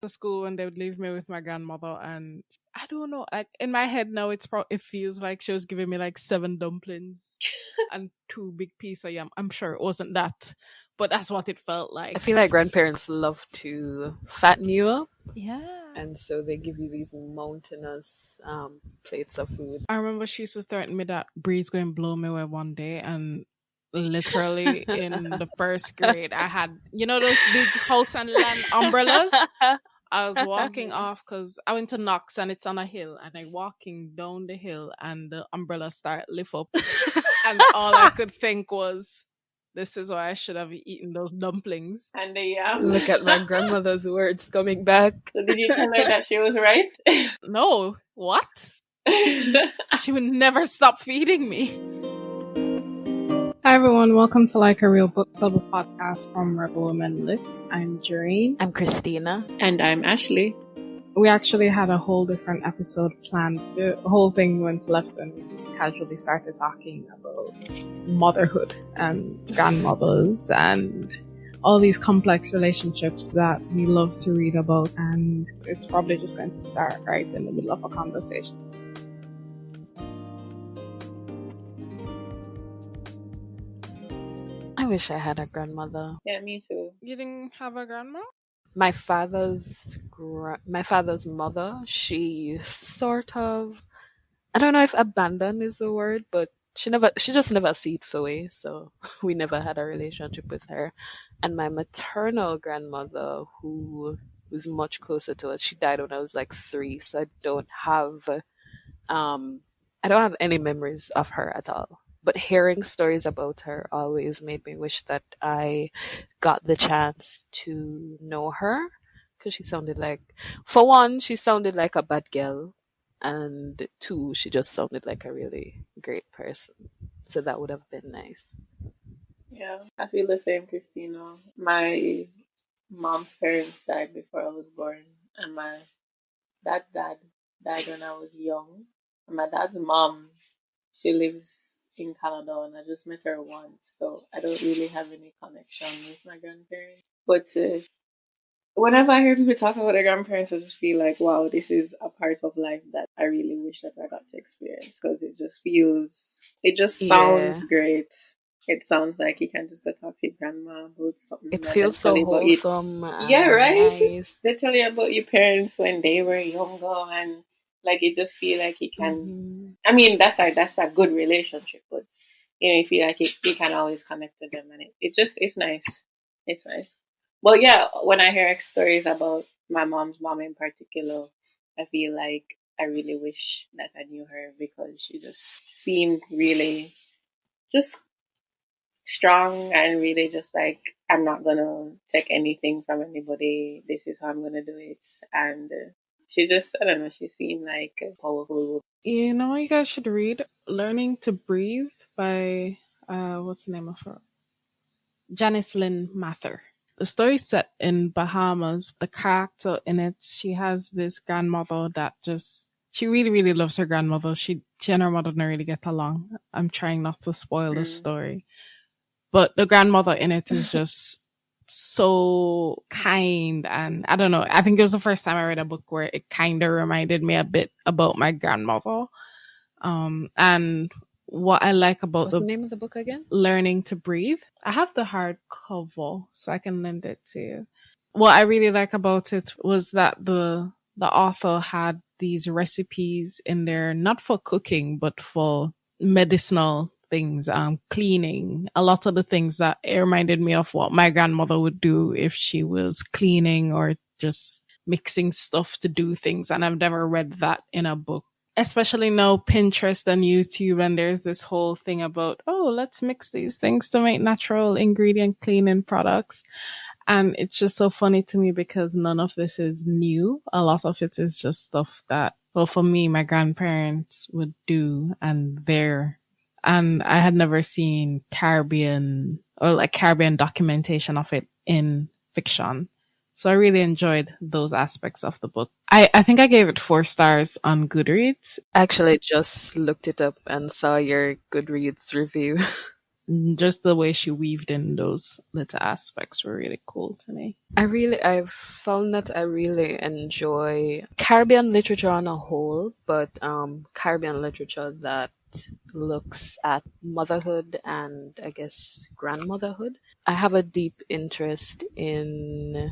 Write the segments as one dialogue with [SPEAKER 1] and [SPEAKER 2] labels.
[SPEAKER 1] to school and they would leave me with my grandmother, and I don't know, like in my head now it feels like she was giving me like 7 dumplings and 2 big pieces of yam. I'm sure it wasn't that, but that's what it felt
[SPEAKER 2] I
[SPEAKER 1] like.
[SPEAKER 2] feel like grandparents love to fatten you up,
[SPEAKER 1] Yeah.
[SPEAKER 2] and so they give you these mountainous plates of food.
[SPEAKER 1] I remember she used to threaten me that breeze going to blow me away one day, and literally in the first grade I had, those big house and land umbrellas. I was walking
[SPEAKER 2] Mhm.
[SPEAKER 1] off because I went to Knox and it's on a hill, and I walking down the hill and the umbrella start lift up, and all I could think was, this is why I should have eaten those dumplings.
[SPEAKER 3] And the yam.
[SPEAKER 2] Look at my grandmother's words coming back.
[SPEAKER 3] So did you tell her that she was right?
[SPEAKER 1] No, what? She would never stop feeding me. Hi everyone, welcome to Like a Real Book Club, a podcast from Rebel Women Lit. I'm Jareen.
[SPEAKER 2] I'm Christina.
[SPEAKER 3] And I'm Ashley.
[SPEAKER 1] We actually had a whole different episode planned. The whole thing went left and we just casually started talking about motherhood and grandmothers and all these complex relationships that we love to read about, and it's probably just going to start right in the middle of a conversation.
[SPEAKER 2] I wish I had a grandmother.
[SPEAKER 3] Yeah, me too.
[SPEAKER 1] You didn't have a grandma?
[SPEAKER 2] My father's mother, she sort of, I don't know if abandoned is the word, but she just never seeped away, so we never had a relationship with her. And my maternal grandmother, who was much closer to us, she died when I was like 3, so I don't have any memories of her at all. But hearing stories about her always made me wish that I got the chance to know her, because she sounded like, for one, she sounded like a bad girl, and 2, she just sounded like a really great person. So that would have been nice.
[SPEAKER 3] Yeah, I feel the same, Christina. My mom's parents died before I was born, and my dad died when I was young. And my dad's mom, she lives in Canada, and I just met her once, so I don't really have any connection with my grandparents. But whenever I hear people talk about their grandparents, I just feel like, wow, this is a part of life that I really wish that I got to experience, because it just sounds great. It sounds like you can just go talk to your grandma about something.
[SPEAKER 2] It feels so wholesome.
[SPEAKER 3] Yeah, right?
[SPEAKER 2] Nice.
[SPEAKER 3] They tell you about your parents when they were younger, and like it just feel like you can.
[SPEAKER 2] Mm-hmm.
[SPEAKER 3] I mean, that's a good relationship, but you feel like you can always connect to them, and it's nice. It's nice. But yeah, when I hear stories about my mom's mom in particular, I feel like I really wish that I knew her, because she just seemed really just strong and really just like, I'm not gonna take anything from anybody. This is how I'm gonna do it. And she just, I don't know, she seemed like a powerful.
[SPEAKER 1] You know what you guys should read? Learning to Breathe by, what's the name of her? Janice Lynn Mather. The story's set in Bahamas. The character in it, she has this grandmother that she really, really loves her grandmother. She and her mother don't really get along. I'm trying not to spoil the story. But the grandmother in it is just so kind, and I don't know. I think it was the first time I read a book where it kind of reminded me a bit about my grandmother. And what I like about
[SPEAKER 2] What's the name of the book again?
[SPEAKER 1] Learning to Breathe. I have the hardcover, so I can lend it to you. What I really like about it was that the author had these recipes in there, not for cooking, but for medicinal things, cleaning. A lot of the things that it reminded me of what my grandmother would do if she was cleaning or just mixing stuff to do things. And I've never read that in a book. Especially now Pinterest and YouTube, and there's this whole thing about, let's mix these things to make natural ingredient cleaning products. And it's just so funny to me because none of this is new. A lot of it is just stuff that, well, for me, my grandparents would do, and I had never seen Caribbean documentation of it in fiction. So I really enjoyed those aspects of the book. I think I gave it 4 stars on Goodreads.
[SPEAKER 2] I actually just looked it up and saw your Goodreads review.
[SPEAKER 1] Just the way she weaved in those little aspects were really cool to me.
[SPEAKER 2] I've found that I really enjoy Caribbean literature on a whole, but Caribbean literature that looks at motherhood and I guess grandmotherhood. I have a deep interest in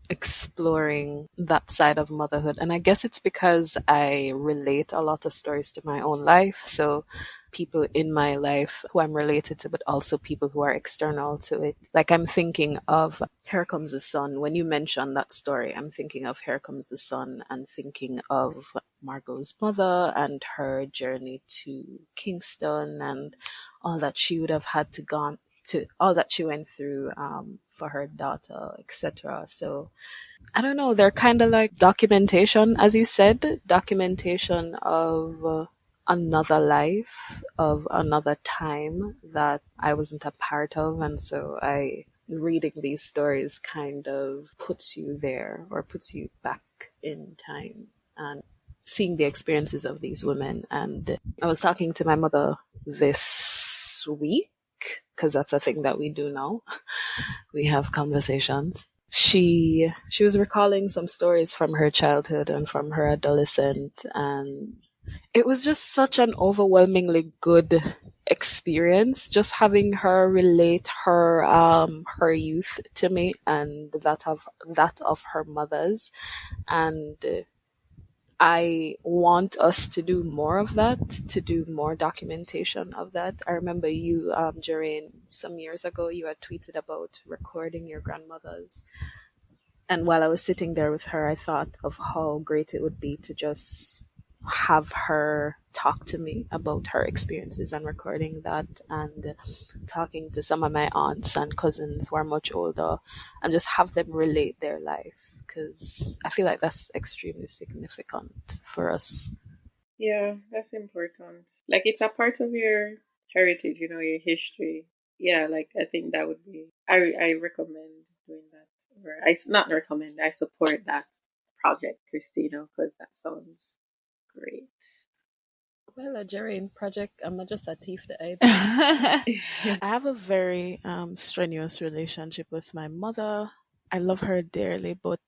[SPEAKER 2] exploring that side of motherhood. And I guess it's because I relate a lot of stories to my own life. So people in my life who I'm related to, but also people who are external to it. Like I'm thinking of Here Comes the Sun. When you mention that story, I'm thinking of Here Comes the Sun and thinking of Margot's mother and her journey to Kingston and all that she would have had to gone to, all that she went through for her daughter, etc. So I don't know, they're kind of like documentation, as you said, documentation of another life, of another time that I wasn't a part of. And so reading these stories kind of puts you there or puts you back in time and seeing the experiences of these women. And I was talking to my mother this week, because that's a thing that we do now. We have conversations. She was recalling some stories from her childhood and from her adolescent, and it was just such an overwhelmingly good experience, just having her relate her youth to me and that of her mother's. And I want us to do more of that, to do more documentation of that. I remember you, Jareen, some years ago, you had tweeted about recording your grandmother's. And while I was sitting there with her, I thought of how great it would be to just have her talk to me about her experiences and recording that, and talking to some of my aunts and cousins who are much older and just have them relate their life, because I feel like that's extremely significant for us.
[SPEAKER 3] Yeah, that's important. Like it's a part of your heritage, you know, your history. Yeah, like I think that would be. I recommend doing that. Or not recommend. I support that project, Christina, because that sounds great.
[SPEAKER 2] Well, a Jareen project, I'm not just a thief the idea.
[SPEAKER 1] I
[SPEAKER 2] I have a very strenuous relationship with my mother. I love her dearly, but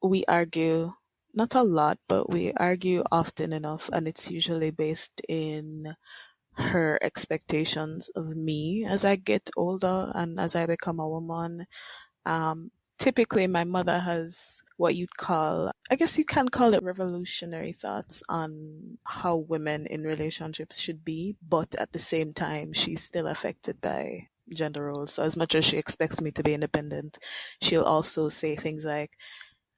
[SPEAKER 2] we argue not a lot, but we argue often enough, and it's usually based in her expectations of me as I get older and as I become a woman. Typically, my mother has what you'd call, I guess you can call it revolutionary thoughts on how women in relationships should be, but at the same time, she's still affected by gender roles. So, as much as she expects me to be independent, she'll also say things like,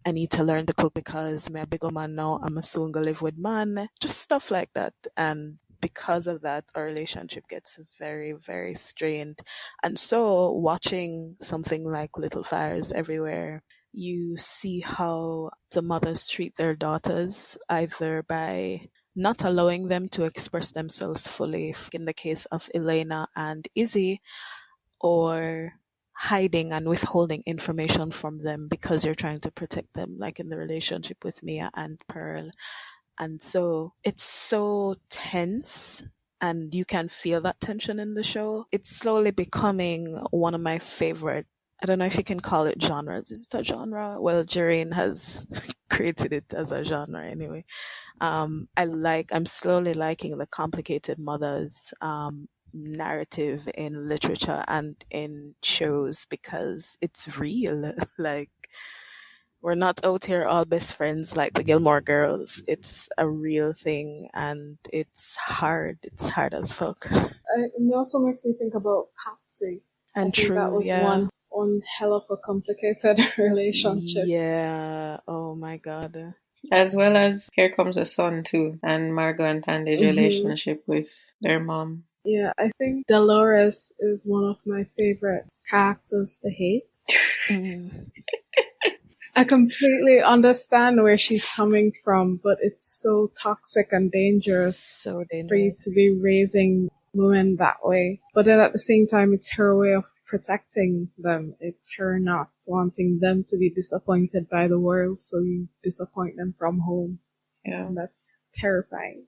[SPEAKER 2] I need to learn to cook because I'm a big man now, I'm a soon gonna live with man, just stuff like that. And because of that, our relationship gets very, very strained. And so watching something like Little Fires Everywhere, you see how the mothers treat their daughters, either by not allowing them to express themselves fully, in the case of Elena and Izzy, or hiding and withholding information from them because you're trying to protect them, like in the relationship with Mia and Pearl. And so it's so tense, and you can feel that tension in the show. It's slowly becoming one of my favorite, I don't know if you can call it genres. Is it a genre? Well, Jareen has created it as a genre anyway. I'm slowly liking the complicated mothers narrative in literature and in shows, because it's real. Like, we're not out here all best friends like the Gilmore Girls. It's a real thing, and it's hard. It's hard as fuck.
[SPEAKER 1] it also makes me think about Patsy.
[SPEAKER 2] And
[SPEAKER 1] I think
[SPEAKER 2] true,
[SPEAKER 1] that was
[SPEAKER 2] yeah.
[SPEAKER 1] one hell of a complicated relationship.
[SPEAKER 2] Yeah. Oh my god.
[SPEAKER 3] As well as Here Comes the Sun too, and Margot and Tandy's relationship with their mom.
[SPEAKER 1] Yeah, I think Dolores is one of my favorite characters to hate. I completely understand where she's coming from, but it's so toxic and dangerous
[SPEAKER 2] So dangerous
[SPEAKER 1] for you to be raising women that way. But then at the same time, it's her way of protecting them. It's her not wanting them to be disappointed by the world, so you disappoint them from home.
[SPEAKER 3] Yeah.
[SPEAKER 1] And that's terrifying.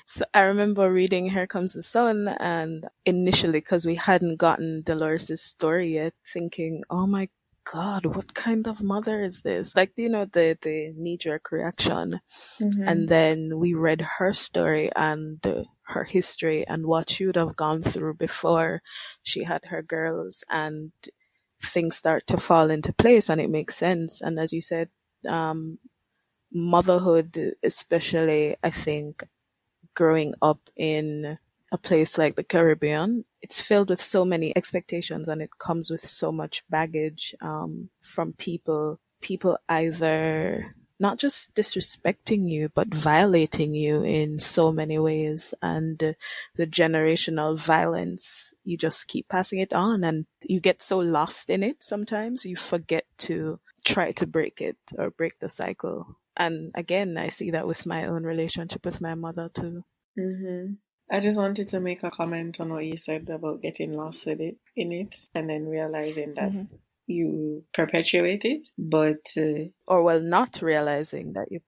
[SPEAKER 2] So I remember reading Here Comes the Sun, and initially, because we hadn't gotten Dolores's story yet, thinking, oh my God, what kind of mother is this? Like, the knee jerk reaction. And
[SPEAKER 3] Mm-hmm.
[SPEAKER 2] then we read her story and her history and what she would have gone through before she had her girls, and things start to fall into place and it makes sense. And as you said, um, motherhood, especially, I think, growing up in a place like the Caribbean, it's filled with so many expectations and it comes with so much baggage from people either not just disrespecting you, but violating you in so many ways. And the generational violence, you just keep passing it on and you get so lost in it sometimes, you forget to try to break it or break the cycle. And again, I see that with my own relationship with my mother too.
[SPEAKER 3] Mm-hmm. I just wanted to make a comment on what you said about getting lost with it in it and then realizing that
[SPEAKER 2] Hmm.
[SPEAKER 3] you perpetuate it. But
[SPEAKER 2] Or well, not realizing that you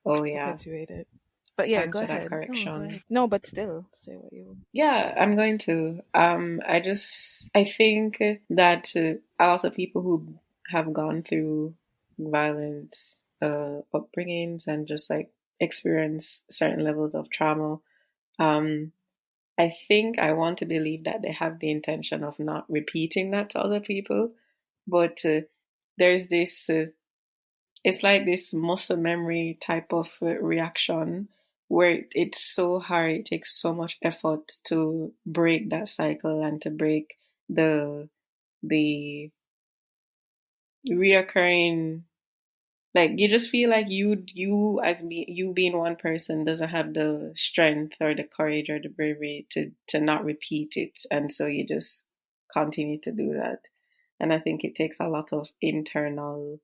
[SPEAKER 3] oh yeah,
[SPEAKER 2] perpetuate it. But yeah,
[SPEAKER 3] thanks
[SPEAKER 2] go
[SPEAKER 3] for that
[SPEAKER 2] ahead. No, go
[SPEAKER 3] correction.
[SPEAKER 2] ahead. No, but still, say what you.
[SPEAKER 3] Yeah, I'm going to. I think that a lot of people who have gone through violent upbringings and just like experience certain levels of trauma, um, I think I want to believe that they have the intention of not repeating that to other people, but there's this. It's like this muscle memory type of reaction where it's so hard, it takes so much effort to break that cycle and to break the the reoccurring, like you just feel like you being one person doesn't have the strength or the courage or the bravery to not repeat it, and so you just continue to do that. And I think it takes a lot of internal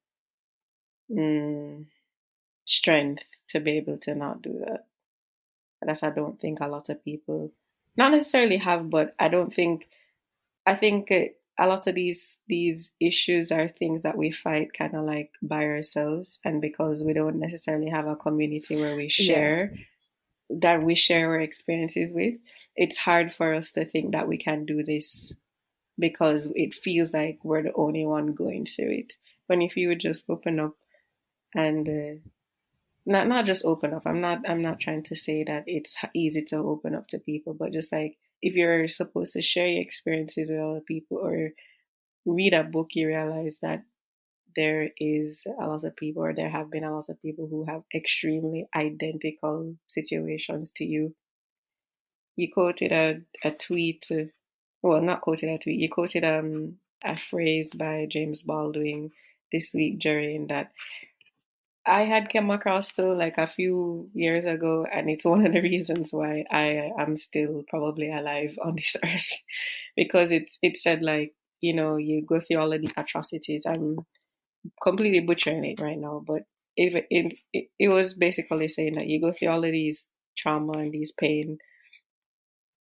[SPEAKER 3] mm, strength to be able to not do that. That I don't think a lot of people, not necessarily have, but I think a lot of these issues are things that we fight kind of like by ourselves, and because we don't necessarily have a community where
[SPEAKER 2] Yeah.
[SPEAKER 3] we share our experiences with, it's hard for us to think that we can do this because it feels like we're the only one going through it. When if you would just open up and not just open up. I'm not trying to say that it's easy to open up to people, but just like if you're supposed to share your experiences with other people or read a book, you realize that there is a lot of people, or there have been a lot of people who have extremely identical situations to you. You quoted a tweet, well, not quoted a tweet. You quoted a phrase by James Baldwin this week, during that I had come across too like a few years ago, and it's one of the reasons why I am still probably alive on this earth because it said like, you go through all of these atrocities. I'm completely butchering it right now, but it was basically saying that you go through all of these trauma and these pain,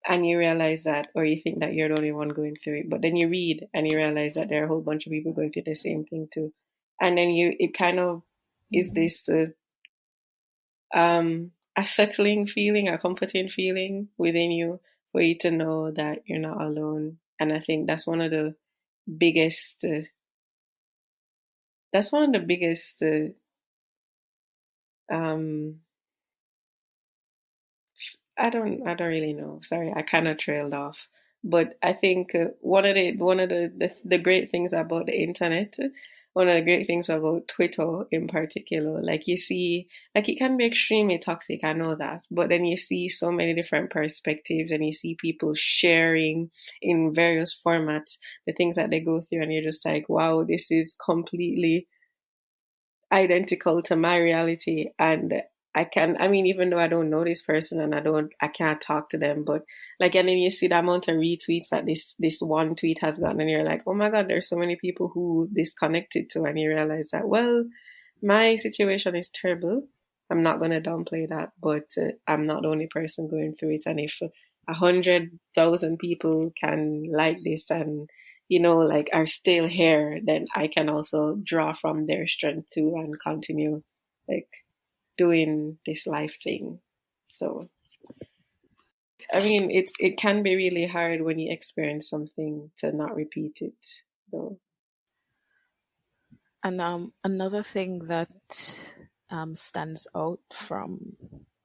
[SPEAKER 3] and you realize that, or you think that you're the only one going through it, but then you read and you realize that there are a whole bunch of people going through the same thing too, and then it kind of is
[SPEAKER 2] Hmm.
[SPEAKER 3] this. A settling feeling, a comforting feeling within you for you to know that you're not alone. And I think biggest, uh, that's one of the biggest, um, I don't really know. Sorry, I kind of trailed off. But I think one of the great things about the internet, one of the great things about Twitter in particular, like you see, like it can be extremely toxic. I know that, but then you see so many different perspectives, and you see people sharing in various formats the things that they go through, and you're just like, wow, this is completely identical to my reality. And I mean, even though I don't know this person and I can't talk to them, but like, and then you see the amount of retweets that this one tweet has gotten, and you're like, oh my God, there's so many people who this connected to. And you realize that, well, my situation is terrible. I'm not going to downplay that, but I'm not the only person going through it. And if 100,000 people can like this and, like are still here, then I can also draw from their strength too and continue like doing this life thing. So I mean, it can be really hard when you experience something to not repeat it, though.
[SPEAKER 2] And another thing that stands out from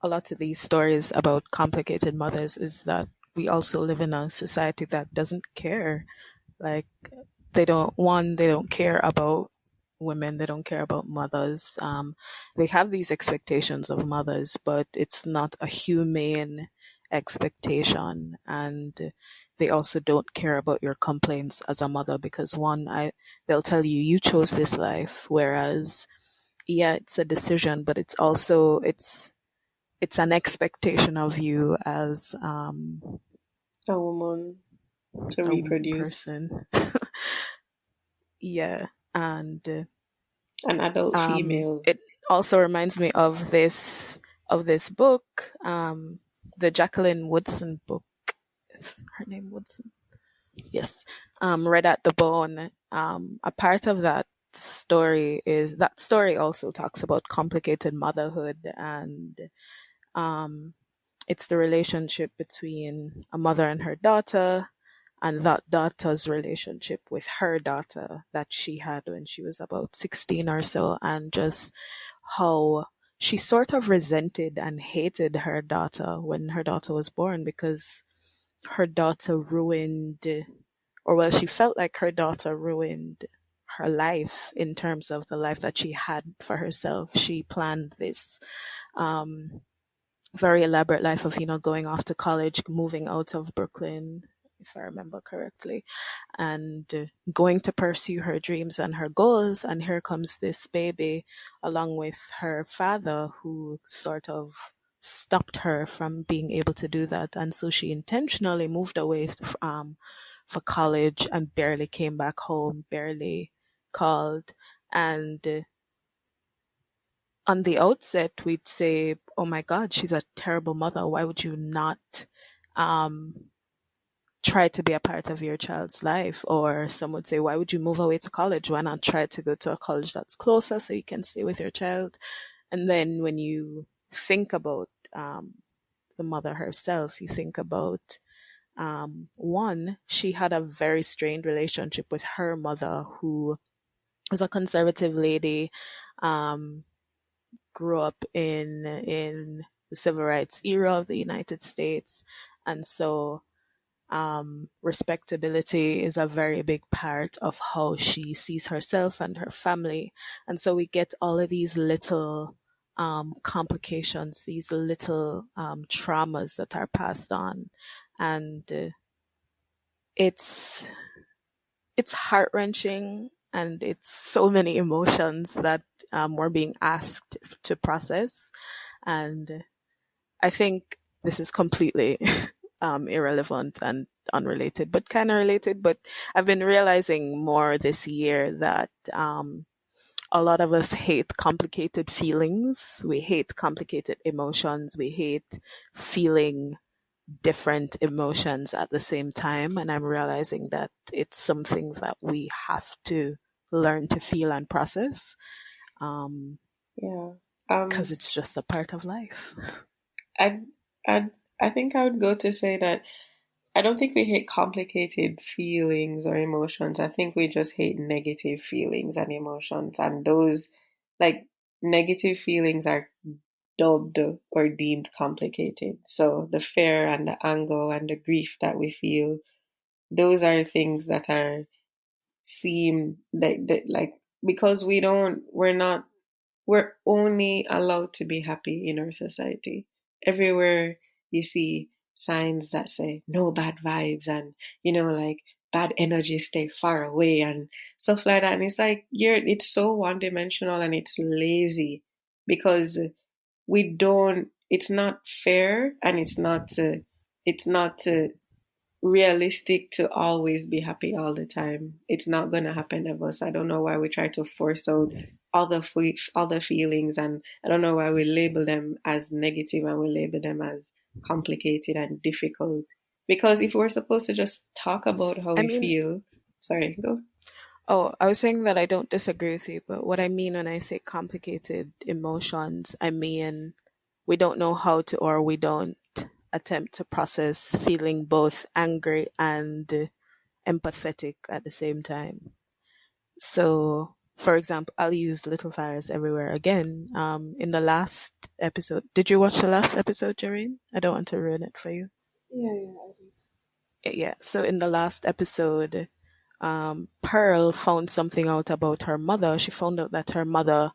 [SPEAKER 2] a lot of these stories about complicated mothers is that we also live in a society that doesn't care. Like, they don't care about women, they don't care about mothers. They have these expectations of mothers, but it's not a humane expectation. And they also don't care about your complaints as a mother because they'll tell you you chose this life, whereas yeah, it's a decision, but it's an expectation of you as
[SPEAKER 3] A woman to
[SPEAKER 2] a woman
[SPEAKER 3] reproduce,
[SPEAKER 2] person. Yeah, and
[SPEAKER 3] an adult female.
[SPEAKER 2] it also reminds me of this book, the Jacqueline Woodson book. Is her name Woodson? Yes. Red at the Bone. A part of that story also talks about complicated motherhood, and um, it's the relationship between a mother and her daughter, and that daughter's relationship with her daughter that she had when she was about 16 or so, and just how she sort of resented and hated her daughter when her daughter was born because her daughter ruined, or well, she felt like her daughter ruined her life in terms of the life that she had for herself. She planned this um, very elaborate life of, going off to college, moving out of Brooklyn, if I remember correctly, and going to pursue her dreams and her goals. And here comes this baby, along with her father, who sort of stopped her from being able to do that. And so she intentionally moved away for college and barely came back home, barely called. And on the outset, we'd say, oh my God, she's a terrible mother. Why would you not um, try to be a part of your child's life? Or some would say, why would you move away to college? Why not try to go to a college that's closer so you can stay with your child? And then when you think about the mother herself, you think about one, she had a very strained relationship with her mother, who was a conservative lady, grew up in the civil rights era of the United States, and so respectability is a very big part of how she sees herself and her family. And so we get all of these little complications, these little traumas that are passed on, and it's it's heart wrenching, and it's so many emotions that we're being asked to process. And I think this is completely irrelevant and unrelated, but kind of related. But I've been realizing more this year that a lot of us hate complicated feelings. We hate complicated emotions. We hate feeling different emotions at the same time. And I'm realizing that it's something that we have to learn to feel and process
[SPEAKER 3] Yeah.
[SPEAKER 2] because it's just a part of life.
[SPEAKER 3] I I think I would go to say that I don't think we hate complicated feelings or emotions. I think we just hate negative feelings and emotions. And those, like, negative feelings are dubbed or deemed complicated. So the fear and the anger and the grief that we feel, those are things that are seem like because we're only allowed to be happy in our society. Everywhere you see signs that say no bad vibes and, like bad energy, stay far away and stuff like that. And it's like, it's so one dimensional and it's lazy because it's not fair and it's not realistic to always be happy all the time. It's not going to happen ever. So I don't know why we try to force out other feelings, and I don't know why we label them as negative and we label them as complicated and difficult. Because if we're supposed to just talk about how
[SPEAKER 2] I
[SPEAKER 3] we
[SPEAKER 2] mean,
[SPEAKER 3] feel, sorry, go.
[SPEAKER 2] oh, I was saying that I don't disagree with you, but what I mean when I say complicated emotions, I mean we don't know how to, or we don't attempt to process feeling both angry and empathetic at the same time. So, for example, I'll use Little Fires Everywhere again. In the last episode, did you watch the last episode, Jareen? I don't want to ruin it for you.
[SPEAKER 1] Yeah, I do.
[SPEAKER 2] Yeah. So in the last episode, Pearl found something out about her mother. She found out that her mother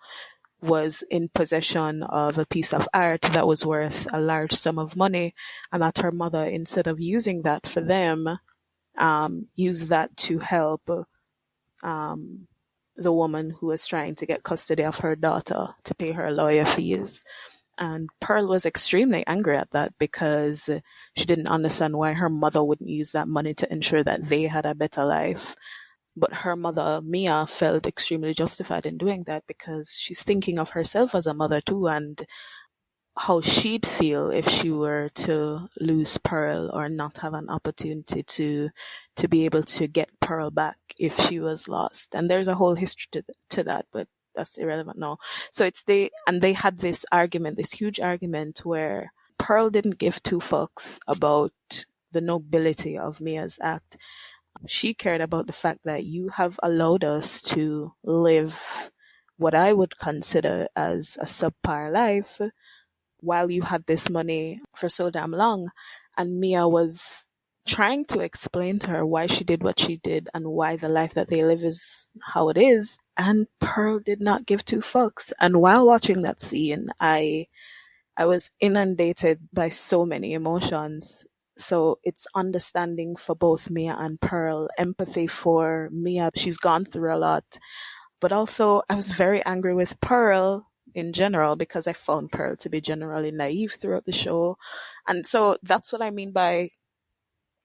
[SPEAKER 2] was in possession of a piece of art that was worth a large sum of money, and that her mother, instead of using that for them, used that to help the woman who was trying to get custody of her daughter to pay her lawyer fees. And Pearl was extremely angry at that because she didn't understand why her mother wouldn't use that money to ensure that they had a better life. But her mother, Mia, felt extremely justified in doing that because she's thinking of herself as a mother too, and how she'd feel if she were to lose Pearl or not have an opportunity to be able to get Pearl back if she was lost. And there's a whole history to that, but that's irrelevant now. So they had this argument, this huge argument where Pearl didn't give two fucks about the nobility of Mia's act. She cared about the fact that you have allowed us to live what I would consider as a subpar life while you had this money for so damn long. And Mia was trying to explain to her why she did what she did and why the life that they live is how it is. And Pearl did not give two fucks. And while watching that scene, I was inundated by so many emotions. So it's understanding for both Mia and Pearl, empathy for Mia. She's gone through a lot. But also, I was very angry with Pearl in general because I found Pearl to be generally naive throughout the show. And so that's what I mean by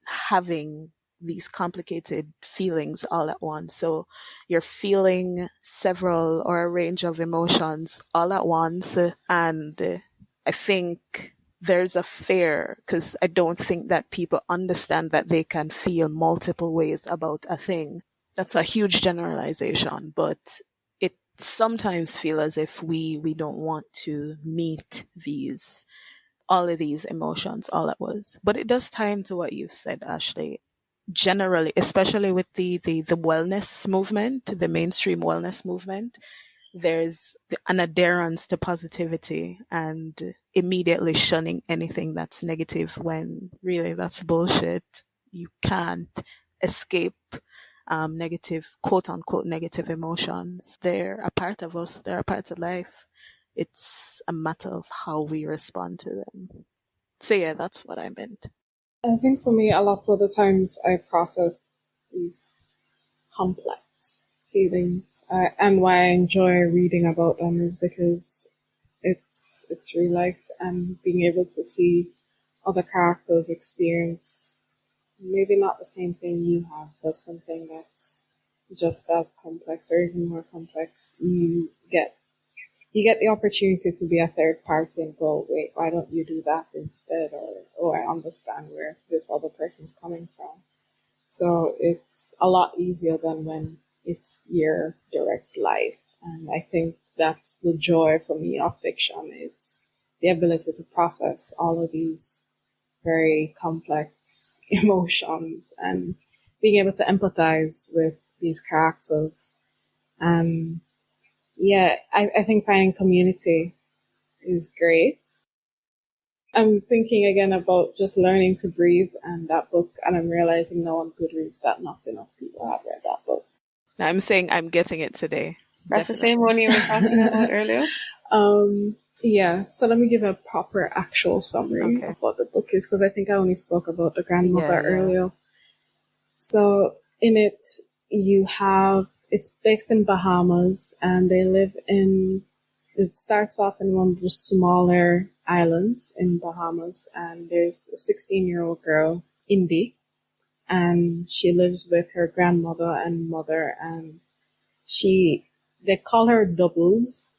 [SPEAKER 2] having these complicated feelings all at once. So you're feeling several or a range of emotions all at once. And I think there's a fear because I don't think that people understand that they can feel multiple ways about a thing. That's a huge generalization, but it sometimes feels as if we don't want to meet all of these emotions all at once. But it does tie into what you've said, Ashley. Generally, especially with the wellness movement, the mainstream wellness movement, there's an adherence to positivity and immediately shunning anything that's negative when really that's bullshit. You can't escape negative, quote unquote, negative emotions. They're a part of us, they're a part of life. It's a matter of how we respond to them. So yeah, that's what I meant.
[SPEAKER 1] I think for me, a lot of the times I process these complex feelings, and why I enjoy reading about them is because it's real life, and being able to see other characters experience maybe not the same thing you have, but something that's just as complex or even more complex. You get the opportunity to be a third party and go, wait, why don't you do that instead? Or, oh, I understand where this other person's coming from. So it's a lot easier than when it's your direct life. And I think that's the joy for me of fiction. It's the ability to process all of these very complex emotions and being able to empathize with these characters. And yeah, I think finding community is great. I'm thinking again about just learning to breathe and that book, and I'm realizing now on Goodreads that not enough people have read that book.
[SPEAKER 2] Now I'm saying I'm getting it today.
[SPEAKER 3] That's definitely the same one you were talking about earlier?
[SPEAKER 1] Yeah, so let me give a proper actual summary of what the book is, because I think I only spoke about the grandmother earlier. So in it, it's based in Bahamas, and they live it starts off in one of the smaller islands in Bahamas, and there's a 16-year-old girl, Indy, and she lives with her grandmother and mother, and they call her Doubles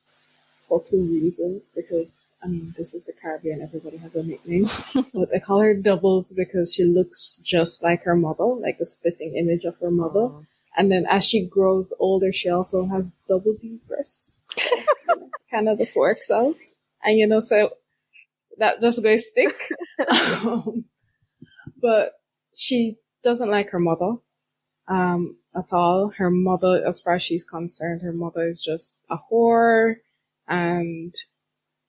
[SPEAKER 1] for two reasons, because, I mean, this is the Caribbean, everybody has a nickname, but they call her Doubles because she looks just like her mother, like the spitting image of her mother. And then as she grows older, she also has double D breasts. So, kind of just works out. And, so that just going to stick. Um, but she doesn't like her mother at all. Her mother, as far as she's concerned, her mother is just a whore, and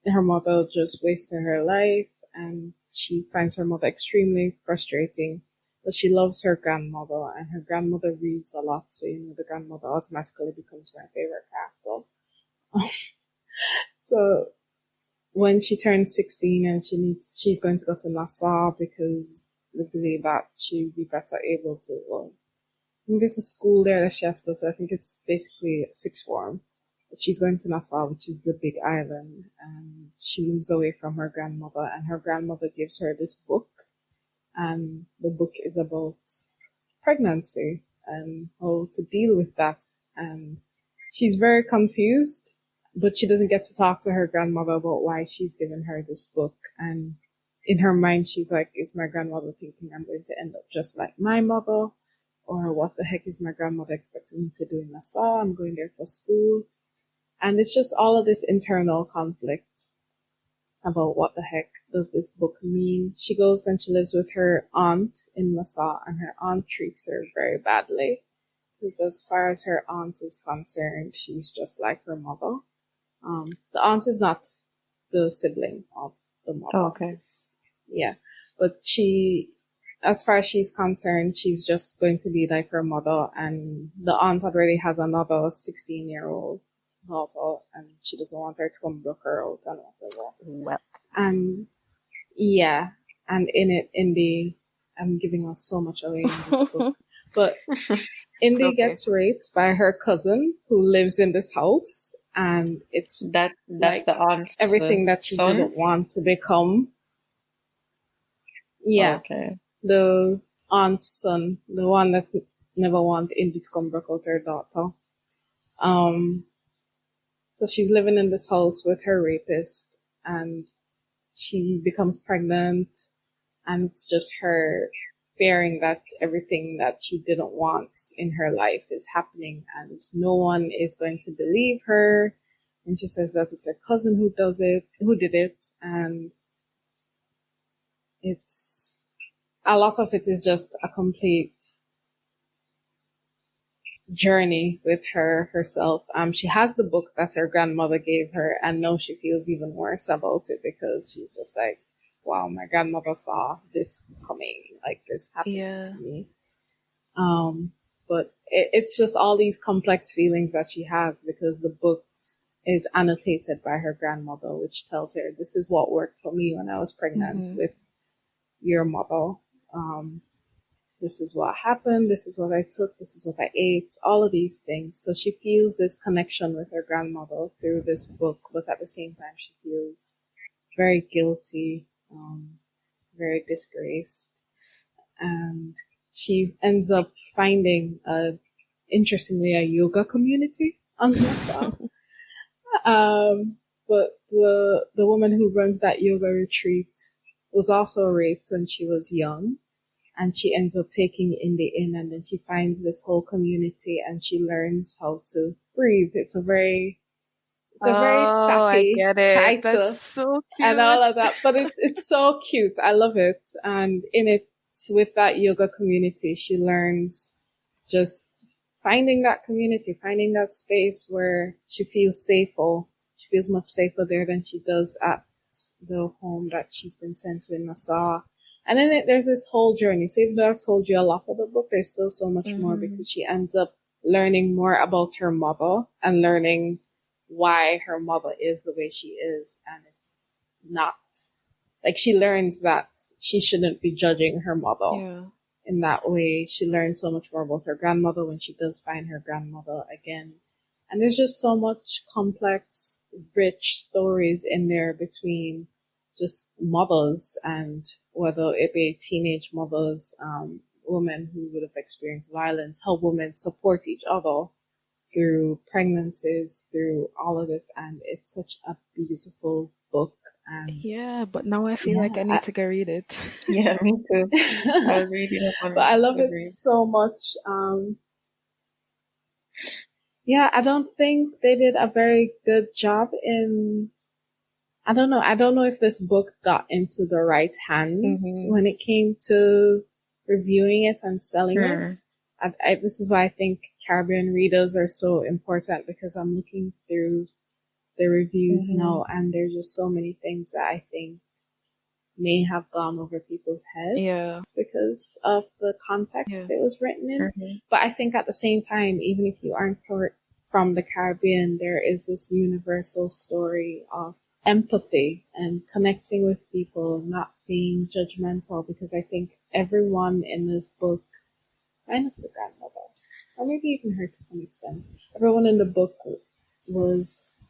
[SPEAKER 1] her mother just wasted her life, and she finds her mother extremely frustrating. But she loves her grandmother, and her grandmother reads a lot, so the grandmother automatically becomes my favorite character. So when she turns 16 and she's going to go to Nassau because they believe that she'll be better able to, well, go to school there that she has to go to. I think it's basically sixth form. But she's going to Nassau, which is the big island, and she moves away from her grandmother, and her grandmother gives her this book, and the book is about pregnancy and how to deal with that. And she's very confused, but she doesn't get to talk to her grandmother about why she's given her this book. And in her mind, she's like, is my grandmother thinking I'm going to end up just like my mother? Or what the heck is my grandmother expecting me to do in Nassau? I'm going there for school. And it's just all of this internal conflict about what the heck does this book mean. She goes and she lives with her aunt in Nassau, and her aunt treats her very badly. Because as far as her aunt is concerned, she's just like her mother. The aunt is not the sibling of the mother.
[SPEAKER 3] Oh, okay.
[SPEAKER 1] Yeah. But as far as she's concerned, she's just going to be like her mother, and the aunt already has another 16-year-old daughter, and she doesn't want her to come broke her out and whatever.
[SPEAKER 2] Well.
[SPEAKER 1] And yeah, and I'm giving us so much away in this book, but Indy
[SPEAKER 2] Okay.
[SPEAKER 1] gets raped by her cousin who lives in this house, and it's
[SPEAKER 3] That's
[SPEAKER 1] like
[SPEAKER 3] the aunt's
[SPEAKER 1] everything that she
[SPEAKER 3] son?
[SPEAKER 1] didn't want to become. Yeah.
[SPEAKER 3] Okay.
[SPEAKER 1] The aunt's son, the one that never wanted Indy to come back out her daughter. So she's living in this house with her rapist, and she becomes pregnant, and it's just her fearing that everything that she didn't want in her life is happening, and no one is going to believe her. And she says that it's her cousin who did it, and it's a lot of it is just a complete journey with herself. She has the book that her grandmother gave her, and now she feels even worse about it because she's just like, wow, my grandmother saw this coming, like this happening to me. But it's just all these complex feelings that she has because the book is annotated by her grandmother, which tells her this is what worked for me when I was pregnant with your mother. This is what happened. This is what I took. This is what I ate. All of these things. So she feels this connection with her grandmother through this book, but at the same time, she feels very guilty, very disgraced. And she ends up finding, interestingly, a yoga community on Nassau. But the woman who runs that yoga retreat was also raped when she was young. And she ends up taking Indy in, and then she finds this whole community, and she learns how to breathe. It's a very sappy title.
[SPEAKER 2] That's so cute.
[SPEAKER 1] And all of that, but it's so cute. I love it. And in it, with that yoga community, she learns just finding that community, finding that space where she feels safer. She feels much safer there than she does at the home that she's been sent to in Nassau. And then there's this whole journey. So even though I've told you a lot of the book, there's still so much more because she ends up learning more about her mother and learning why her mother is the way she is. And it's not like she learns that she shouldn't be judging her mother in that way. She learns so much more about her grandmother when she does find her grandmother again. And there's just so much complex, rich stories in there between just mothers, and whether it be teenage mothers, women who would have experienced violence, how women support each other through pregnancies, through all of this. And it's such a beautiful book. And
[SPEAKER 2] but now I feel like I need to go read it.
[SPEAKER 3] Yeah, me too. I'll read it.
[SPEAKER 1] But I love it so much. I don't think they did a very good job in I don't know. I don't know if this book got into the right hands
[SPEAKER 2] Mm-hmm.
[SPEAKER 1] when it came to reviewing it and selling it.
[SPEAKER 3] Hmm.
[SPEAKER 1] This is why I think Caribbean readers are so important, because I'm looking through the reviews
[SPEAKER 2] Mm-hmm.
[SPEAKER 1] now, and there's just so many things that I think may have gone over people's
[SPEAKER 2] Yeah.
[SPEAKER 1] heads because of the
[SPEAKER 2] Yeah.
[SPEAKER 1] context it was written in.
[SPEAKER 3] Hmm.
[SPEAKER 1] But I think at the same time, even if you aren't from the Caribbean, there is this universal story of empathy and connecting with people, not being judgmental, because I think everyone in this book, minus the grandmother, or maybe even her to some extent, everyone in the book was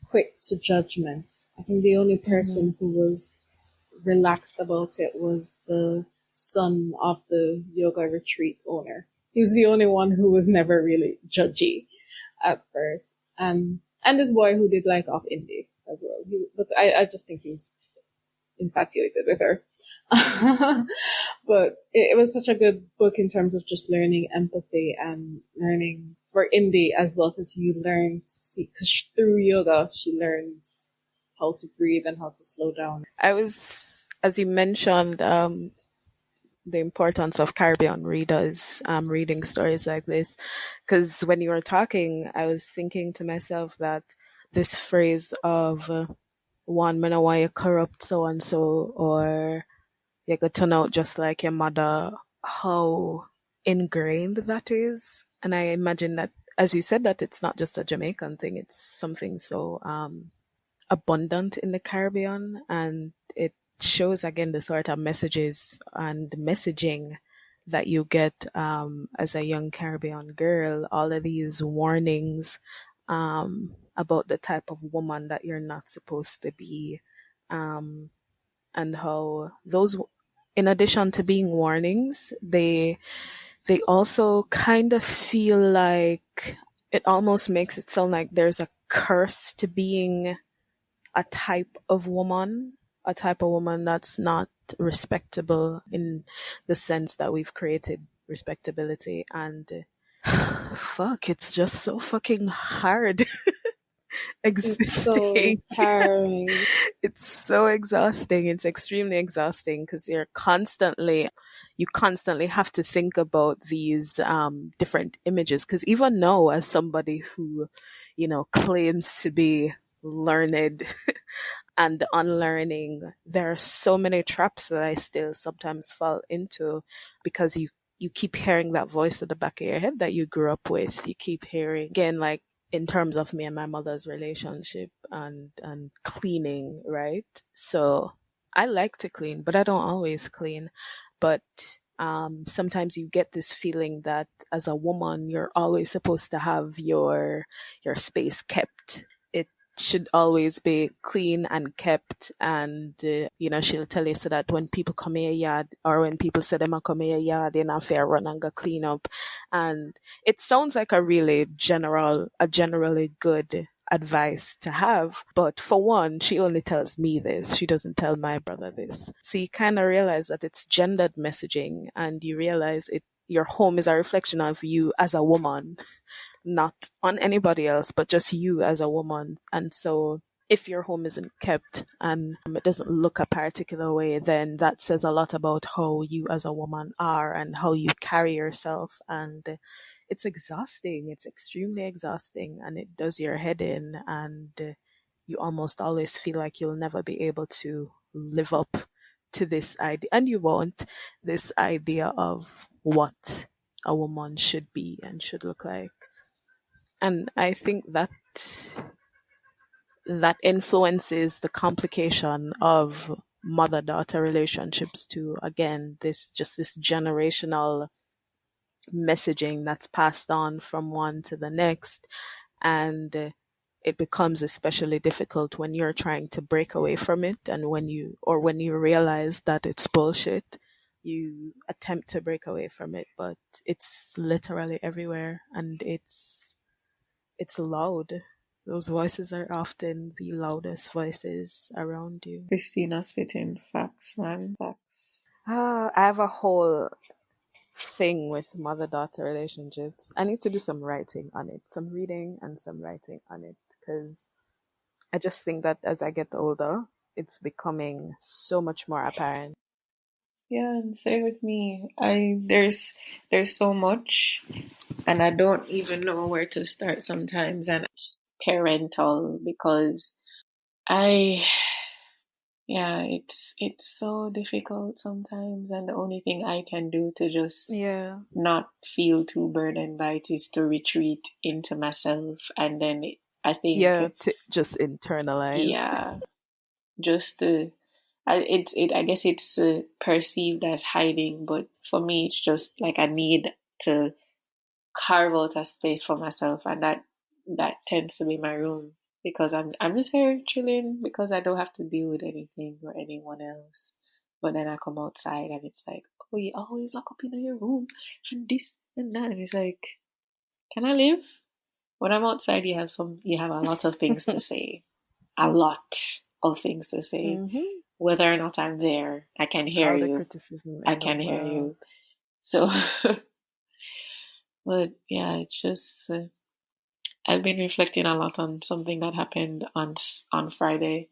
[SPEAKER 1] quick to judgment. I think the only
[SPEAKER 2] Mm-hmm.
[SPEAKER 1] person who was relaxed about it was the son of the yoga retreat owner. He was the only one who was never really judgy at first. And this boy who did like off indie as well. But I just think he's infatuated with her. But it was such a good book in terms of just learning empathy and learning for indie as well, because you learn to see, cause through yoga, she learns how to breathe and how to slow down.
[SPEAKER 2] I was, as you mentioned, the importance of Caribbean readers reading stories like this. Because when you were talking, I was thinking to myself that this phrase of one, man, why you corrupt so and so, or you could turn out just like your mother, how ingrained that is. And I imagine that, as you said, that it's not just a Jamaican thing, it's something so abundant in the Caribbean, and it shows again the sort of messages and messaging that you get as a young Caribbean girl. All of these warnings about the type of woman that you're not supposed to be, um, and how those, in addition to being warnings, they also kind of feel like it almost makes it sound like there's a curse to being a type of woman, a type of woman that's not respectable in the sense that we've created respectability. And fuck, it's just so fucking hard
[SPEAKER 1] It's so
[SPEAKER 2] existing.
[SPEAKER 1] tiring.
[SPEAKER 2] It's so exhausting. It's extremely exhausting because you constantly have to think about these different images. Because even now, as somebody who, claims to be learned and unlearning, there are so many traps that I still sometimes fall into because you keep hearing that voice at the back of your head that you grew up with. You keep hearing again, like in terms of me and my mother's relationship and cleaning, right? So I like to clean, but I don't always clean. But sometimes you get this feeling that as a woman, you're always supposed to have your space kept. It should always be clean and kept, and she'll tell you so that when people come in your yard, or when people say them a come in your yard, they not fair run and go clean up. And it sounds like a generally good advice to have, but for one, she only tells me this, she doesn't tell my brother this. So you kind of realize that it's gendered messaging, and you realize your home is a reflection of you as a woman, not on anybody else, but just you as a woman. And so if your home isn't kept and it doesn't look a particular way, then that says a lot about how you as a woman are and how you carry yourself. And it's exhausting. It's extremely exhausting, and it does your head in. And you almost always feel like you'll never be able to live up to this idea, and you won't, this idea of what a woman should be and should look like. And I think that influences the complication of mother-daughter relationships too. Again, this generational messaging that's passed on from one to the next, and it becomes especially difficult when you're trying to break away from it, and when you realize that it's bullshit, you attempt to break away from it, but it's literally everywhere, and it's loud. Those voices are often the loudest voices around you.
[SPEAKER 3] Christina spitting facts, man. Facts.
[SPEAKER 2] I have a whole thing with mother-daughter relationships. I need to do some writing on it, some reading and some writing on it, because I just think that as I get older, it's becoming so much more apparent.
[SPEAKER 3] Yeah, and same with me. There's so much, and I don't even know where to start sometimes. And it's parental because I, yeah, it's so difficult sometimes, and the only thing I can do to just
[SPEAKER 2] Yeah.
[SPEAKER 3] not feel too burdened by it is to retreat into myself, and then I think,
[SPEAKER 2] Yeah, to just internalize.
[SPEAKER 3] yeah, just to I guess it's perceived as hiding, but for me it's just like I need to carve out a space for myself, and that tends to be my room because I'm just here chilling because I don't have to deal with anything or anyone else. But then I come outside and it's like, oh, you always lock up in your room and this and that, and it's like, can I live? When I'm outside, you have a lot of things to say, a lot of things to say.
[SPEAKER 2] Hmm.
[SPEAKER 3] Whether or not I'm there, I can hear
[SPEAKER 2] All the
[SPEAKER 3] you.
[SPEAKER 2] criticism
[SPEAKER 3] I
[SPEAKER 2] in the
[SPEAKER 3] can hear
[SPEAKER 2] world.
[SPEAKER 3] you. So, but yeah, it's just I've been reflecting a lot on something that happened on Friday.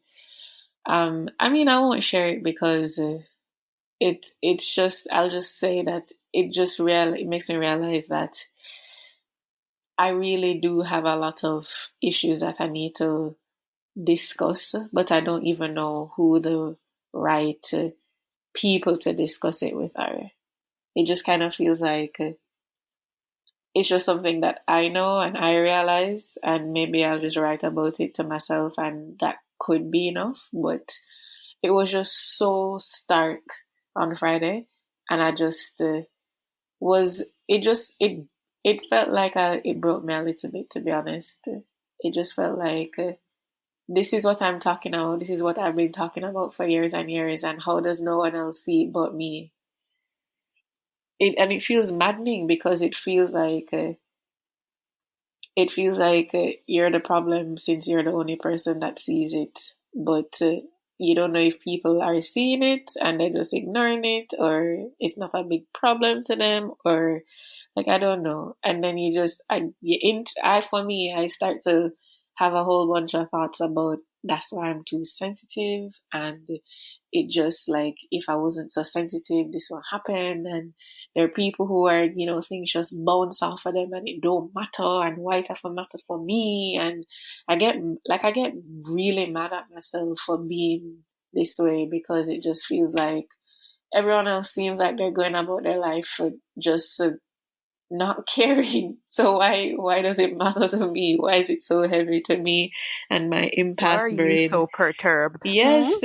[SPEAKER 3] I mean, I won't share it because it's just I'll just say that it makes me realize that I really do have a lot of issues that I need to discuss, but I don't even know who the right people to discuss it with are. It just kind of feels like it's just something that I know and I realize, and maybe I'll just write about it to myself, and that could be enough. But it was just so stark on Friday, and I just was it felt like it broke me a little bit, to be honest. It just felt like this is what I'm talking about. This is what I've been talking about for years and years, and how does no one else see it but me? It feels maddening because it feels like you're the problem since you're the only person that sees it, but you don't know if people are seeing it and they're just ignoring it, or it's not a big problem to them, or like I don't know. And then for me, I start to have a whole bunch of thoughts about that's why I'm too sensitive, and it just like if I wasn't so sensitive, this will happen. And there are people who are, things just bounce off of them and it don't matter, and why it ever matters for me. And I get really mad at myself for being this way because it just feels like everyone else seems like they're going about their life for just not caring. So why does it matter to me? Why is it so heavy to me and my
[SPEAKER 2] Why
[SPEAKER 3] empath
[SPEAKER 2] are you
[SPEAKER 3] brain?
[SPEAKER 2] so perturbed? Hmm?
[SPEAKER 3] Yes,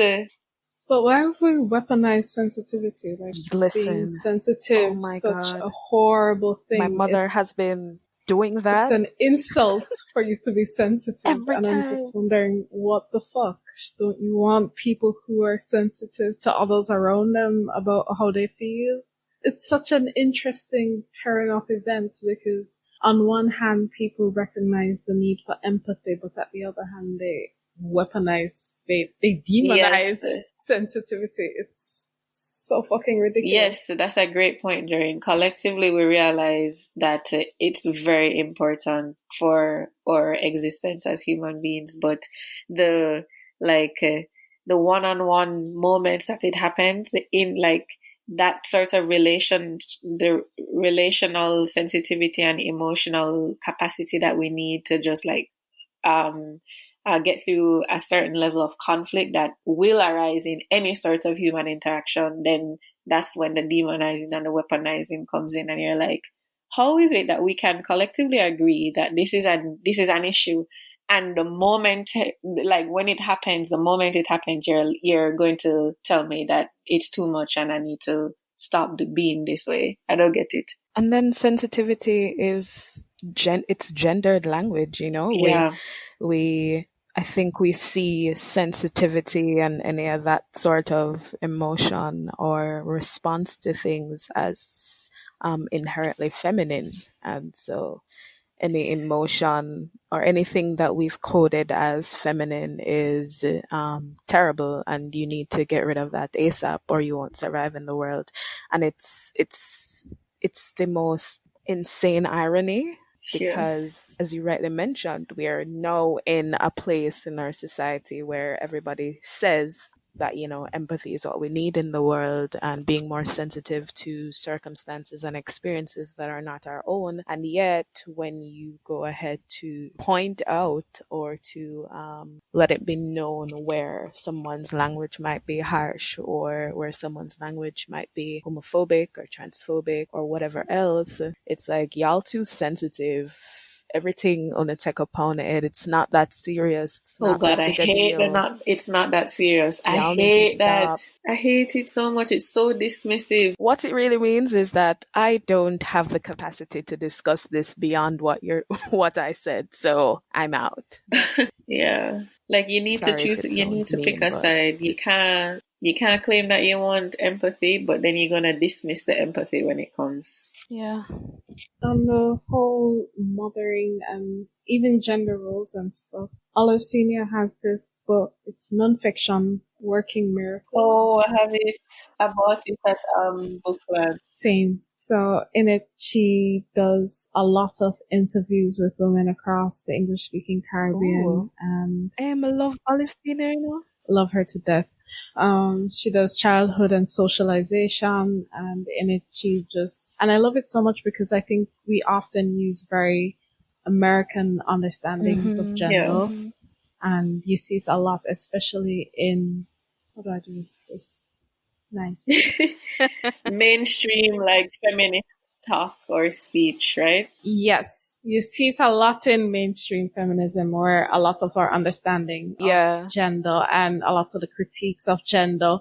[SPEAKER 1] But why have we weaponized sensitivity? Like being
[SPEAKER 2] Listen, oh
[SPEAKER 1] sensitive,
[SPEAKER 2] my
[SPEAKER 1] such
[SPEAKER 2] God.
[SPEAKER 1] a horrible
[SPEAKER 2] My
[SPEAKER 1] thing.
[SPEAKER 2] mother has been doing
[SPEAKER 1] It's
[SPEAKER 2] that
[SPEAKER 1] an insult for you to be sensitive,
[SPEAKER 2] every
[SPEAKER 1] and I'm
[SPEAKER 2] time.
[SPEAKER 1] just wondering, what the fuck? Don't you want people who are sensitive to others around them about how they feel? It's such an interesting turn of events because on one hand, people recognize the need for empathy, but at the other hand, they
[SPEAKER 3] yes,
[SPEAKER 1] demonize sensitivity. It's so fucking ridiculous.
[SPEAKER 3] yes. That's a great point, Doreen. Collectively, we realize that it's very important for our existence as human beings, but the like the one-on-one moments that it happens in, like that sort of the relational sensitivity and emotional capacity that we need to just like um, get through a certain level of conflict that will arise in any sort of human interaction, then that's when the demonizing and the weaponizing comes in, and you're like, how is it that we can collectively agree that this is an issue, and the moment, like when it happens, the moment it happens, you're going to tell me that it's too much and I need to stop being this way? I don't get it.
[SPEAKER 2] And then sensitivity is it's gendered language, you know.
[SPEAKER 3] Yeah.
[SPEAKER 2] We I think we see sensitivity and any of that sort of emotion or response to things as inherently feminine, and so any emotion or anything that we've coded as feminine is terrible, and you need to get rid of that ASAP or you won't survive in the world. And it's the most insane irony
[SPEAKER 3] Yeah.
[SPEAKER 2] because, as you rightly mentioned, we are now in a place in our society where everybody says that, empathy is what we need in the world, and being more sensitive to circumstances and experiences that are not our own. And yet, when you go ahead to point out or to let it be known where someone's language might be harsh, or where someone's language might be homophobic or transphobic or whatever else, it's like, y'all too sensitive. Everything on a take upon it. It's not that serious. It's
[SPEAKER 3] Oh
[SPEAKER 2] not
[SPEAKER 3] God,
[SPEAKER 2] that
[SPEAKER 3] I
[SPEAKER 2] big a
[SPEAKER 3] hate that.
[SPEAKER 2] deal.
[SPEAKER 3] It's not that serious. I
[SPEAKER 2] Y'all need to
[SPEAKER 3] hate
[SPEAKER 2] stop.
[SPEAKER 3] that. I hate it so much. It's so dismissive.
[SPEAKER 2] What it really means is that I don't have the capacity to discuss this beyond what I said, so I'm out.
[SPEAKER 3] Yeah. Like you need to
[SPEAKER 2] Sorry if
[SPEAKER 3] choose,
[SPEAKER 2] it
[SPEAKER 3] you need
[SPEAKER 2] sounds
[SPEAKER 3] to pick
[SPEAKER 2] mean,
[SPEAKER 3] a
[SPEAKER 2] but
[SPEAKER 3] side. You can't claim that you want empathy, but then you're gonna dismiss the empathy when it comes.
[SPEAKER 2] yeah.
[SPEAKER 1] On the whole mothering and even gender roles and stuff. Olive Senior has this book. It's nonfiction, Working Miracle.
[SPEAKER 3] Oh, I have it. I bought it at book club.
[SPEAKER 1] Same. So in it, she does a lot of interviews with women across the English-speaking Caribbean,
[SPEAKER 2] Ooh.
[SPEAKER 1] and
[SPEAKER 2] I love Olive Senior,
[SPEAKER 1] love her to death. She does childhood and socialization, and in it and I love it so much because I think we often use very American understandings of gender,
[SPEAKER 3] Yeah.
[SPEAKER 1] and you see it a lot, especially in, what do I do? This nice.
[SPEAKER 3] Mainstream like feminist talk or speech, right?
[SPEAKER 1] Yes, you see it a lot in mainstream feminism, where a lot of our understanding of gender and a lot of the critiques of gender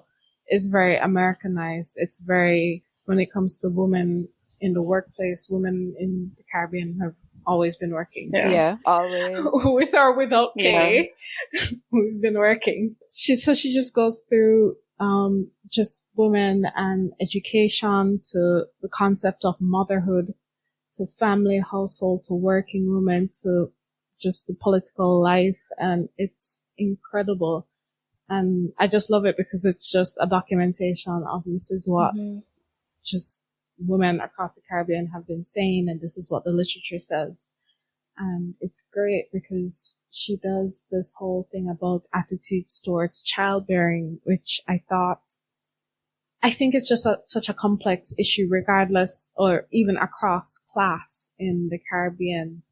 [SPEAKER 1] is very Americanized. It's very, when it comes to women in the workplace, women in the Caribbean have always been working.
[SPEAKER 2] Yeah, always.
[SPEAKER 1] With or without pay.
[SPEAKER 3] Yeah.
[SPEAKER 1] We've been working. She just goes through just women and education, to the concept of motherhood, to family, household, to working women, to just the political life. And it's incredible. And I just love it because it's just a documentation of this is what just women across the Caribbean have been saying, and this is what the literature says. And it's great because she does this whole thing about attitudes towards childbearing, which I think it's just such a complex issue, regardless or even across class in the Caribbean.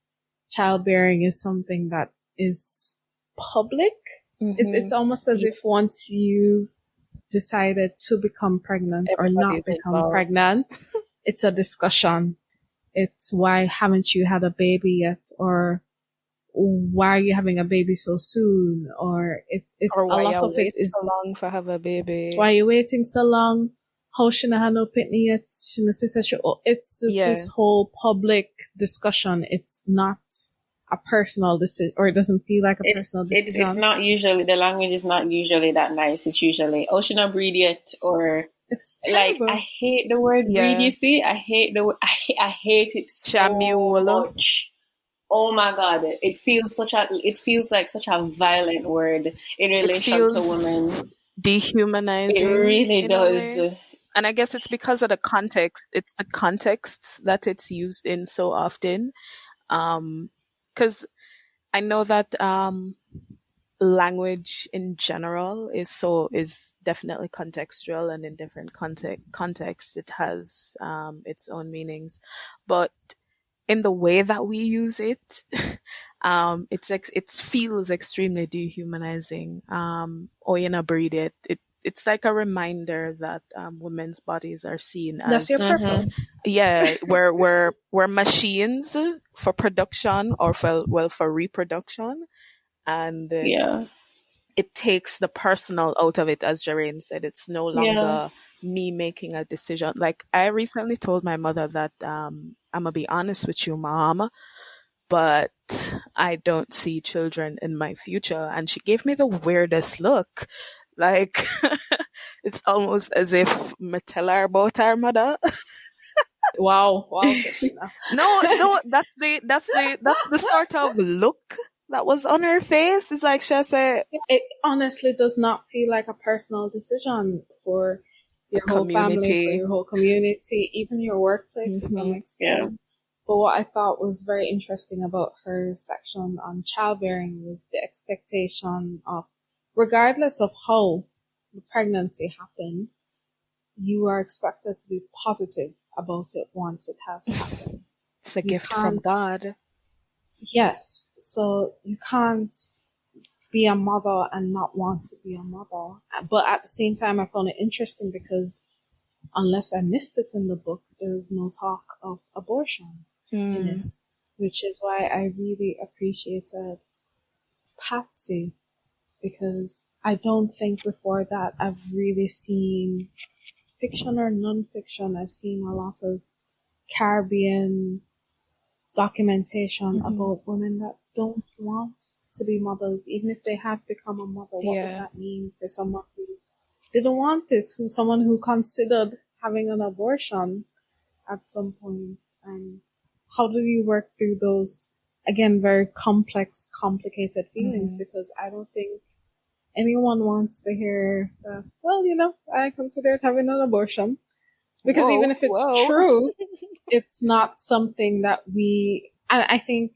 [SPEAKER 1] Childbearing is something that is public. It's almost as if once you've decided to become pregnant or not become pregnant, it's a discussion. It's, why haven't you had a baby yet? Or why are you having a baby so soon? Or
[SPEAKER 2] or why
[SPEAKER 1] a lot of it is
[SPEAKER 2] so long for have a baby.
[SPEAKER 1] Why are you waiting so long? How shouldn't I have no pitney yet? It's just this whole public discussion. It's not a personal decision, or it doesn't feel like a personal decision.
[SPEAKER 3] It's not usually, the language is not usually that nice. It's usually, oh, should not breed yet, or
[SPEAKER 1] it's terrible.
[SPEAKER 3] Like, I hate the word breed, you see? I hate I hate it so much. Oh my God. It feels like such a violent word in relation to women.
[SPEAKER 2] Dehumanizing.
[SPEAKER 3] It really does.
[SPEAKER 2] And I guess it's because of the context. It's the contexts that it's used in so often. Because I know that language in general is definitely contextual, and in different contexts it has its own meanings. But in the way that we use it, it feels extremely dehumanizing. Or breed it. It's like a reminder that women's bodies are seen as,
[SPEAKER 1] that's your purpose.
[SPEAKER 2] Yeah, we're machines for production, or for reproduction, and it takes the personal out of it. As Jareen said, it's no longer me making a decision. Like, I recently told my mother that I'm gonna be honest with you, Mom, but I don't see children in my future. And she gave me the weirdest look. Like, it's almost as if me tell her about our mother.
[SPEAKER 1] Wow.
[SPEAKER 2] No, that's the sort of look that was on her face. It's like she said,
[SPEAKER 1] it honestly does not feel like a personal decision for your whole family, for your whole community, even your workplace to some extent.
[SPEAKER 3] Yeah.
[SPEAKER 1] But what I thought was very interesting about her section on childbearing was the expectation of, regardless of how the pregnancy happened, you are expected to be positive about it once it has happened.
[SPEAKER 2] It's a
[SPEAKER 1] You
[SPEAKER 2] gift from
[SPEAKER 1] can't,
[SPEAKER 2] God.
[SPEAKER 1] yes, so you can't be a mother and not want to be a mother. But at the same time, I found it interesting because unless I missed it in the book, there was no talk of abortion in it, which is why I really appreciated Patsy, because I don't think before that I've really seen fiction or non-fiction. I've seen a lot of Caribbean documentation about women that don't want to be mothers, even if they have become a mother. What does that mean for someone who didn't want it, who someone who considered having an abortion at some point? And how do you work through those, again, very complex, complicated feelings? Because I don't think anyone wants to hear that, well, I considered having an abortion. Because even if it's true, it's not something that I think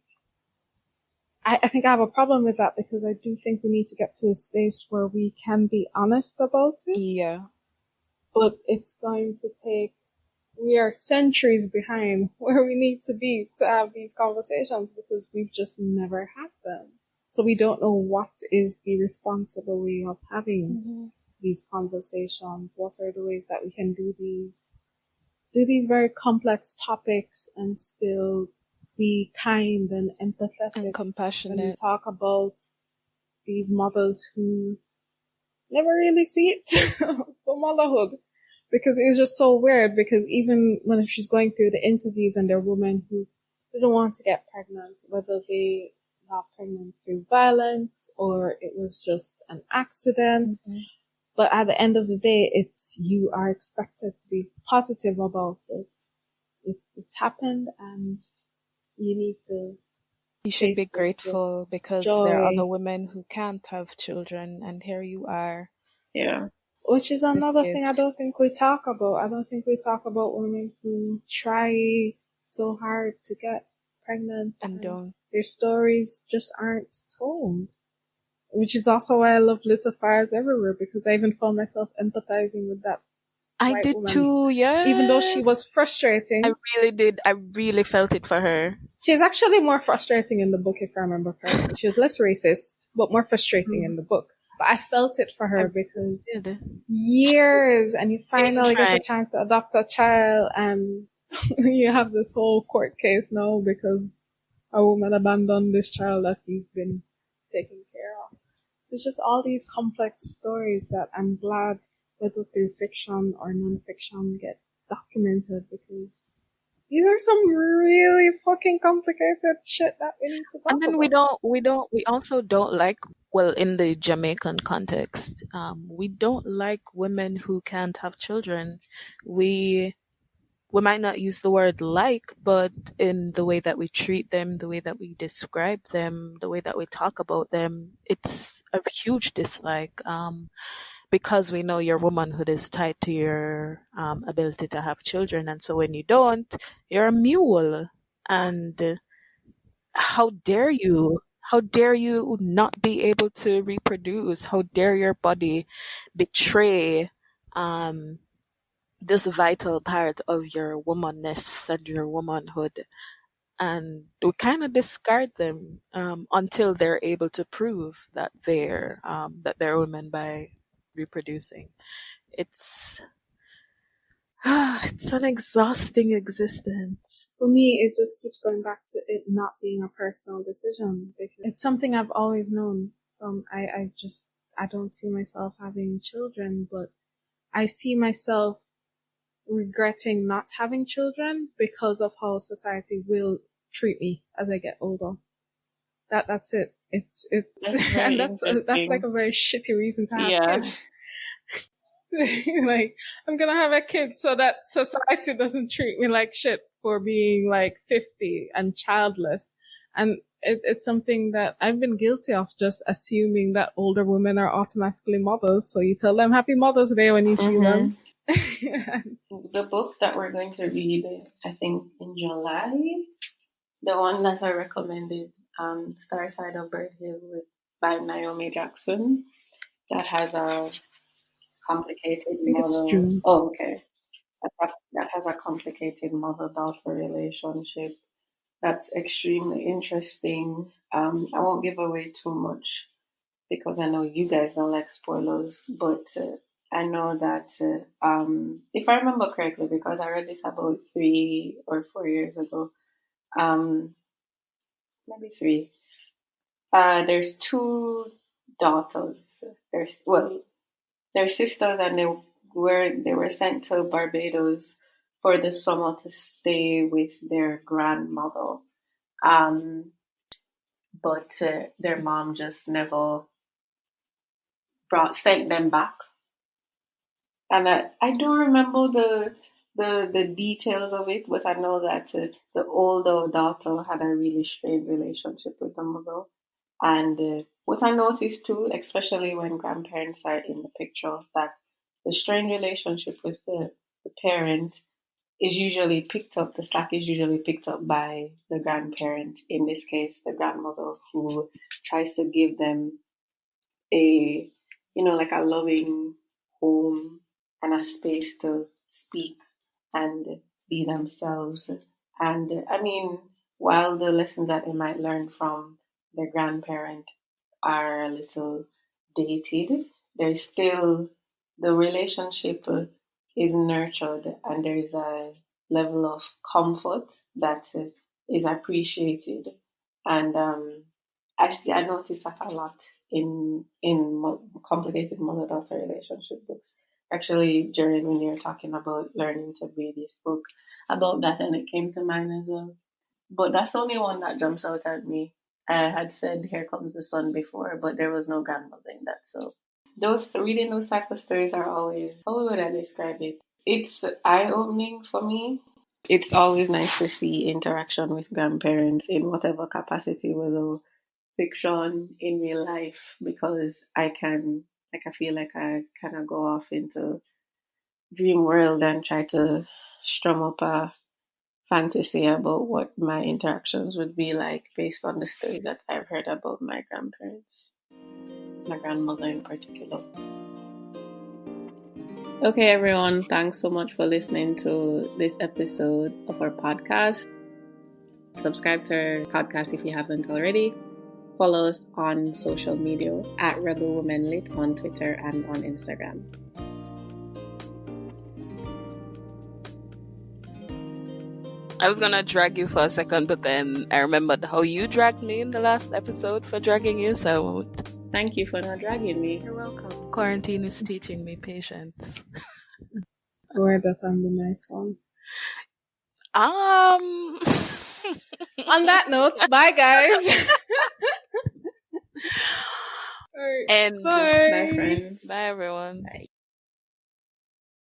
[SPEAKER 1] I have a problem with that, because I do think we need to get to a space where we can be honest about it.
[SPEAKER 2] Yeah.
[SPEAKER 1] But it's going to take, we are centuries behind where we need to be to have these conversations, because we've just never had them. So we don't know what is the responsible way of having these conversations. What are the ways that we can do these very complex topics and still be kind and empathetic
[SPEAKER 2] And compassionate.
[SPEAKER 1] when we talk about these mothers who never really see it for motherhood. Because it's just so weird, because even when she's going through the interviews and there are women who didn't want to get pregnant, whether they got pregnant through violence or it was just an accident. But at the end of the day, you are expected to be positive about it. It's happened, and you need to.
[SPEAKER 2] You should be grateful, because there are other women who can't have children, and here you are.
[SPEAKER 3] Yeah.
[SPEAKER 1] Which is another thing I don't think we talk about. I don't think we talk about women who try so hard to get pregnant
[SPEAKER 2] and don't.
[SPEAKER 1] Their stories just aren't told. Which is also why I love Little Fires Everywhere, because I even found myself empathizing with that
[SPEAKER 2] I did
[SPEAKER 1] woman.
[SPEAKER 2] too, yeah.
[SPEAKER 1] Even though she was frustrating.
[SPEAKER 2] I really did. I really felt it for her.
[SPEAKER 1] She's actually more frustrating in the book, if I remember correctly. She was less racist, but more frustrating in the book. But I felt it for her because years, and you finally get a chance to adopt a child, and you have this whole court case now because a woman abandoned this child that you've been taking care of. There's just all these complex stories that I'm glad, whether through fiction or non-fiction, get documented, because these are some really fucking complicated shit that we need to talk about.
[SPEAKER 2] And then we also don't like, well, in the Jamaican context, we don't like women who can't have children. We might not use the word like, but in the way that we treat them, the way that we describe them, the way that we talk about them, it's a huge dislike. Because we know your womanhood is tied to your ability to have children. And so when you don't, you're a mule. And how dare you? How dare you not be able to reproduce? How dare your body betray this vital part of your womanness and your womanhood? And we kind of discard them until they're able to prove that they're women by reproducing. It's an exhausting existence.
[SPEAKER 1] For me, it just keeps going back to it not being a personal decision, because it's something I've always known. I don't see myself having children, but I see myself regretting not having children because of how society will treat me as I get older. That's it. It's and that's like a very shitty reason to have kids. Like, I'm gonna have a kid so that society doesn't treat me like shit for being like 50 and childless. And it's something that I've been guilty of, just assuming that older women are automatically mothers. So you tell them Happy Mother's Day when you see them.
[SPEAKER 3] The book that we're going to read, I think in July, the one that I recommended, Star Side of Bird Hill by Naomi Jackson, that has a complicated
[SPEAKER 1] I think it's
[SPEAKER 3] mother.
[SPEAKER 1] June.
[SPEAKER 3] Oh, okay. That has a complicated mother-daughter relationship. That's extremely interesting. I won't give away too much because I know you guys don't like spoilers, but I know that if I remember correctly, because I read this about 3 or 4 years ago, um, maybe three. There's two daughters. They're sisters, and they were sent to Barbados for the summer to stay with their grandmother. Um, but their mom just never sent them back. And I don't remember the details of it, but I know that the older daughter had a really strained relationship with the mother. And what I noticed too, especially when grandparents are in the picture, that the strained relationship with the parent is usually picked up, the slack is usually picked up by the grandparent, in this case, the grandmother, who tries to give them a, like a loving home and a space to speak and be themselves. And I mean, while the lessons that they might learn from their grandparent are a little dated, there's still the relationship is nurtured, and there is a level of comfort that is appreciated. And I notice that a lot in complicated mother-daughter relationship books. Actually, Jared, when you were talking about learning to read, you spoke about that, and it came to mind as well. But that's the only one that jumps out at me. I had said "Here Comes the Sun" before, but there was no grandmother in that. So reading those type of stories are always, how would I describe it? It's eye-opening for me. It's always nice to see interaction with grandparents in whatever capacity, whether fiction, in real life, because I feel like I kind of go off into dream world and try to strum up a fantasy about what my interactions would be like based on the story that I've heard about my grandparents, my grandmother in particular. Okay, everyone, thanks so much for listening to this episode of our podcast. Subscribe to our podcast if you haven't already. Follow us on social media at Rebel Women Lit on Twitter and on Instagram.
[SPEAKER 2] I was gonna drag you for a second, but then I remembered how you dragged me in the last episode for dragging you, so I won't.
[SPEAKER 3] Thank you for not dragging me.
[SPEAKER 2] You're welcome. Quarantine is teaching me patience.
[SPEAKER 1] Swear that I'm the nice one. On that note, bye guys.
[SPEAKER 2] And
[SPEAKER 1] Bye.
[SPEAKER 3] Bye, friends.
[SPEAKER 2] bye, everyone.
[SPEAKER 3] Bye.